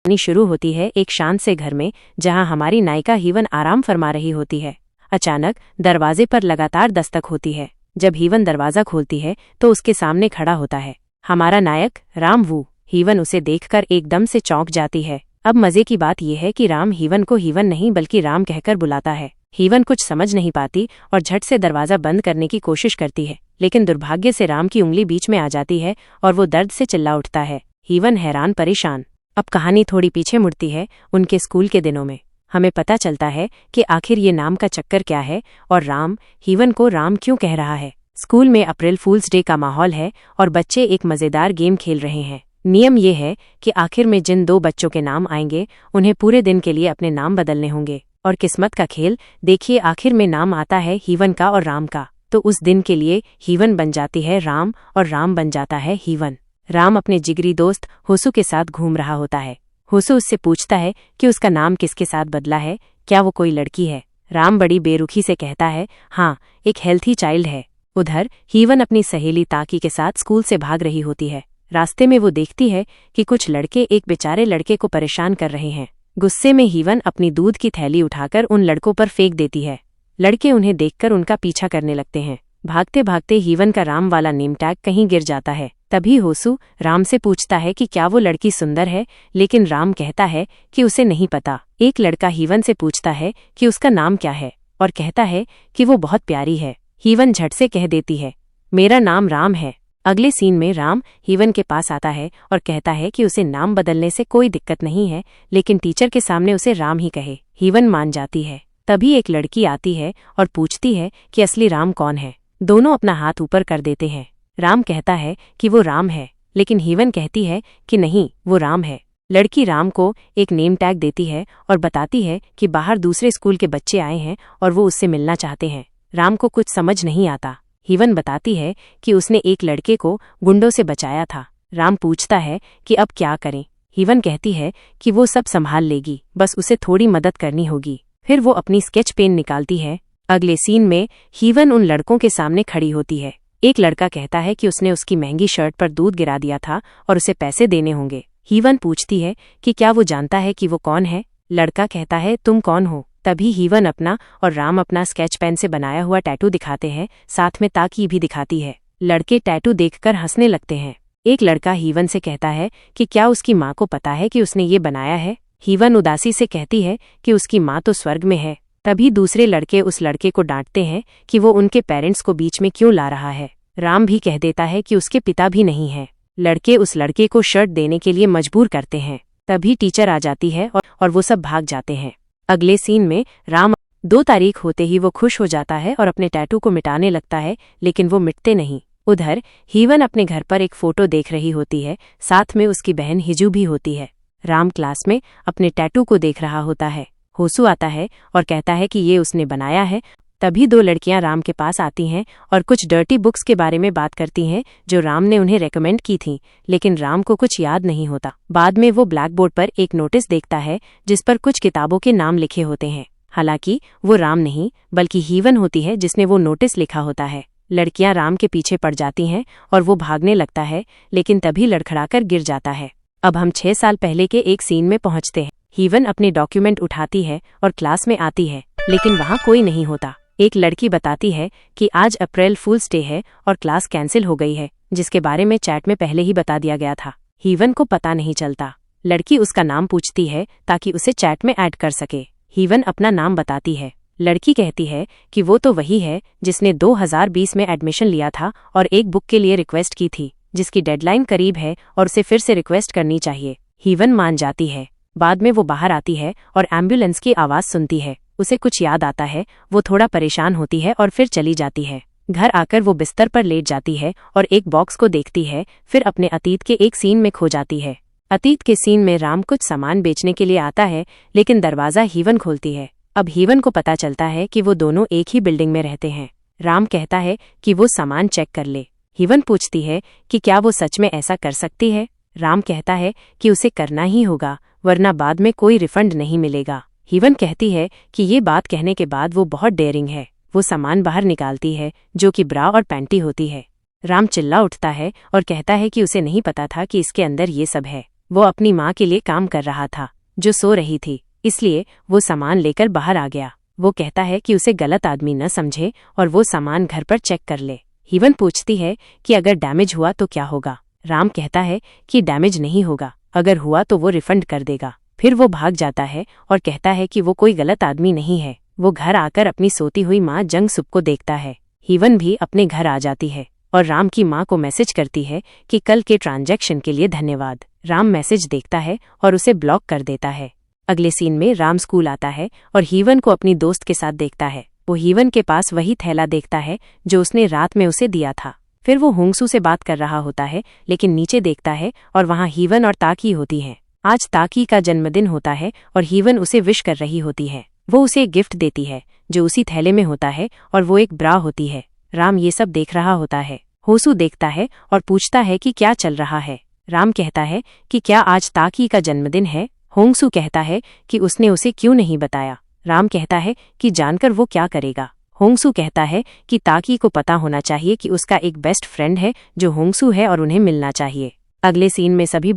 कहानी शुरू होती है एक शांत से घर में, जहां हमारी नायिका हीवन आराम फरमा रही होती है। अचानक दरवाजे पर लगातार दस्तक होती है। जब हीवन दरवाजा खोलती है तो उसके सामने खड़ा होता है हमारा नायक राम वू। हीवन उसे देखकर एकदम से चौंक जाती है। अब मजे की बात यह है कि राम हीवन को हीवन नहीं बल्कि राम कहकर बुलाता है। हीवन कुछ समझ नहीं पाती और झट से दरवाजा बंद करने की कोशिश करती है, लेकिन दुर्भाग्य से राम की उंगली बीच में आ जाती है और वो दर्द से चिल्ला उठता है। हीवन हैरान परेशान। अब कहानी थोड़ी पीछे मुड़ती है उनके स्कूल के दिनों में। हमें पता चलता है कि आखिर ये नाम का चक्कर क्या है और राम हीवन को राम क्यों कह रहा है। स्कूल में अप्रैल फूल्स डे का माहौल है और बच्चे एक मजेदार गेम खेल रहे हैं। नियम ये है कि आखिर में जिन दो बच्चों के नाम आएंगे उन्हें पूरे दिन के लिए अपने नाम बदलने होंगे। और किस्मत का खेल देखिए, आखिर में नाम आता है हीवन का और राम का। तो उस दिन के लिए हीवन बन जाती है राम और राम बन जाता है हीवन। राम अपने जिगरी दोस्त होसू के साथ घूम रहा होता है। होसू उससे पूछता है कि उसका नाम किसके साथ बदला है, क्या वो कोई लड़की है। राम बड़ी बेरुखी से कहता है हाँ, एक हेल्थी चाइल्ड है। उधर हीवन अपनी सहेली ताकी के साथ स्कूल से भाग रही होती है। रास्ते में वो देखती है कि कुछ लड़के एक बेचारे लड़के को परेशान कर रहे हैं। गुस्से में हीवन अपनी दूध की थैली उठाकर उन लड़कों पर फेंक देती है। लड़के उन्हें देखकर उनका पीछा करने लगते हैं। भागते भागते हीवन का राम वाला नेम टैग कहीं गिर जाता है। तभी होसू राम से पूछता है कि क्या वो लड़की सुंदर है, लेकिन राम कहता है कि उसे नहीं पता। एक लड़का हीवन से पूछता है कि उसका नाम क्या है और कहता है कि वो बहुत प्यारी है। हीवन झट से कह देती है मेरा नाम राम है। अगले सीन में राम हीवन के पास आता है और कहता है कि उसे नाम बदलने से कोई दिक्कत नहीं है, लेकिन टीचर के सामने उसे राम ही कहे। हीवन मान जाती है। तभी एक लड़की आती है और पूछती है कि असली राम कौन है। दोनों अपना हाथ ऊपर कर देते हैं। राम कहता है कि वो राम है, लेकिन हीवन कहती है कि नहीं, वो राम है। लड़की राम को एक नेम टैग देती है और बताती है कि बाहर दूसरे स्कूल के बच्चे आए हैं और वो उससे मिलना चाहते हैं। राम को कुछ समझ नहीं आता। हीवन बताती है कि उसने एक लड़के को गुंडों से बचाया था। राम पूछता है कि अब क्या करें। हीवन कहती है कि वो सब संभाल लेगी, बस उसे थोड़ी मदद करनी होगी। फिर वो अपनी स्केच पेन निकालती है। अगले सीन में हीवन उन लड़कों के सामने खड़ी होती है। एक लड़का कहता है कि उसने उसकी महंगी शर्ट पर दूध गिरा दिया था और उसे पैसे देने होंगे। हीवन पूछती है कि क्या वो जानता है कि वो कौन है। लड़का कहता है तुम कौन हो। तभी हीवन अपना और राम अपना स्केच पेन से बनाया हुआ टैटू दिखाते हैं, साथ में ताकी भी दिखाती है। लड़के टैटू देखकर हंसने लगते हैं। एक लड़का हीवन से कहता है कि क्या उसकी माँ को पता है कि उसने ये बनाया है। हीवन उदासी से कहती है कि उसकी माँ तो स्वर्ग में है। तभी दूसरे लड़के उस लड़के को डांटते हैं कि वो उनके पेरेंट्स को बीच में क्यों ला रहा है। राम भी कह देता है कि उसके पिता भी नहीं है। लड़के उस लड़के को शर्ट देने के लिए मजबूर करते हैं। तभी टीचर आ जाती है और वो सब भाग जाते हैं। अगले सीन में राम 2 तारीख होते ही वो खुश हो जाता है और अपने टैटू को मिटाने लगता है, लेकिन वो मिटते नहीं। उधर हीवन अपने घर पर एक फोटो देख रही होती है, साथ में उसकी बहन हिजू भी होती है। राम क्लास में अपने टैटू को देख रहा होता है। होसू आता है और कहता है कि ये उसने बनाया है। तभी 2 लड़कियां राम के पास आती हैं और कुछ डर्टी बुक्स के बारे में बात करती हैं जो राम ने उन्हें रेकमेंड की थीं, लेकिन राम को कुछ याद नहीं होता। बाद में वो ब्लैक बोर्ड पर एक नोटिस देखता है जिस पर कुछ किताबों के नाम लिखे होते हैं। हालांकि वो राम नहीं बल्कि हीवन होती है जिसने वो नोटिस लिखा होता है। लड़कियां राम के पीछे पड़ जाती हैं और वो भागने लगता है, लेकिन तभी लड़खड़ाकर गिर जाता है। अब हम 6 साल पहले के एक सीन में पहुंचते हैं। हीवन अपने डॉक्यूमेंट उठाती है और क्लास में आती है, लेकिन वहाँ कोई नहीं होता। एक लड़की बताती है कि आज अप्रैल फूल्स डे है और क्लास कैंसिल हो गई है, जिसके बारे में चैट में पहले ही बता दिया गया था। हीवन को पता नहीं चलता। लड़की उसका नाम पूछती है ताकि उसे चैट में ऐड कर सके। हीवन अपना नाम बताती है। लड़की कहती है कि वो तो वही है जिसने 2020 में एडमिशन लिया था और एक बुक के लिए रिक्वेस्ट की थी, जिसकी डेडलाइन करीब है और उसे फिर से रिक्वेस्ट करनी चाहिए। हीवन मान जाती है। बाद में वो बाहर आती है और एम्बुलेंस की आवाज सुनती है। उसे कुछ याद आता है। वो थोड़ा परेशान होती है और फिर चली जाती है। घर आकर वो बिस्तर पर लेट जाती है और एक बॉक्स को देखती है। फिर अपने अतीत के एक सीन में खो जाती है। अतीत के सीन में राम कुछ सामान बेचने के लिए आता है, लेकिन दरवाजा हीवन खोलती है। अब हीवन को पता चलता है कि वो दोनों एक ही बिल्डिंग में रहते हैं। राम कहता है कि वो सामान चेक कर ले। हीवन पूछती है कि क्या वो सच में ऐसा कर सकती है। राम कहता है कि उसे करना ही होगा, वरना बाद में कोई रिफंड नहीं मिलेगा। हीवन कहती है कि ये बात कहने के बाद वो बहुत डेयरिंग है। वो सामान बाहर निकालती है जो कि ब्रा और पैंटी होती है। राम चिल्ला उठता है और कहता है कि उसे नहीं पता था कि इसके अंदर ये सब है। वो अपनी माँ के लिए काम कर रहा था जो सो रही थी, इसलिए वो सामान लेकर बाहर आ गया। वो कहता है कि उसे गलत आदमी न समझे और वो सामान घर पर चेक कर ले। हीवन पूछती है कि अगर डैमेज हुआ तो क्या होगा। राम कहता है कि डैमेज नहीं होगा, अगर हुआ तो वो रिफंड कर देगा। फिर वो भाग जाता है और कहता है कि वो कोई गलत आदमी नहीं है। वो घर आकर अपनी सोती हुई माँ जंगसुक को देखता है। हीवन भी अपने घर आ जाती है और राम की माँ को मैसेज करती है कि कल के ट्रांजैक्शन के लिए धन्यवाद। राम मैसेज देखता है और उसे ब्लॉक कर देता है। अगले सीन में राम स्कूल आता है और हीवन को अपनी दोस्त के साथ देखता है। वो हीवन के पास वही थैला देखता है जो उसने रात में उसे दिया था। फिर वो होंगसू से बात कर रहा होता है, लेकिन नीचे देखता है और वहाँ हीवन और ताकी होती हैं। आज ताकी का जन्मदिन होता है और हीवन उसे विश कर रही होती है। वो उसे एक गिफ्ट देती है जो उसी थैले में होता है और वो एक ब्रा होती है। राम ये सब देख रहा होता है। होसू देखता है और पूछता है कि क्या चल रहा है। राम कहता है कि क्या आज ताकी का जन्मदिन है। होंगसू कहता है कि उसने उसे क्यों नहीं बताया। राम कहता है कि जानकर वो क्या करेगा। होंगसू कहता है कि ताकी को पता होना चाहिए कि उसका एक बेस्ट फ्रेंड है जो होंगसू है और उन्हें मिलना चाहिए। अगले सीन में सभी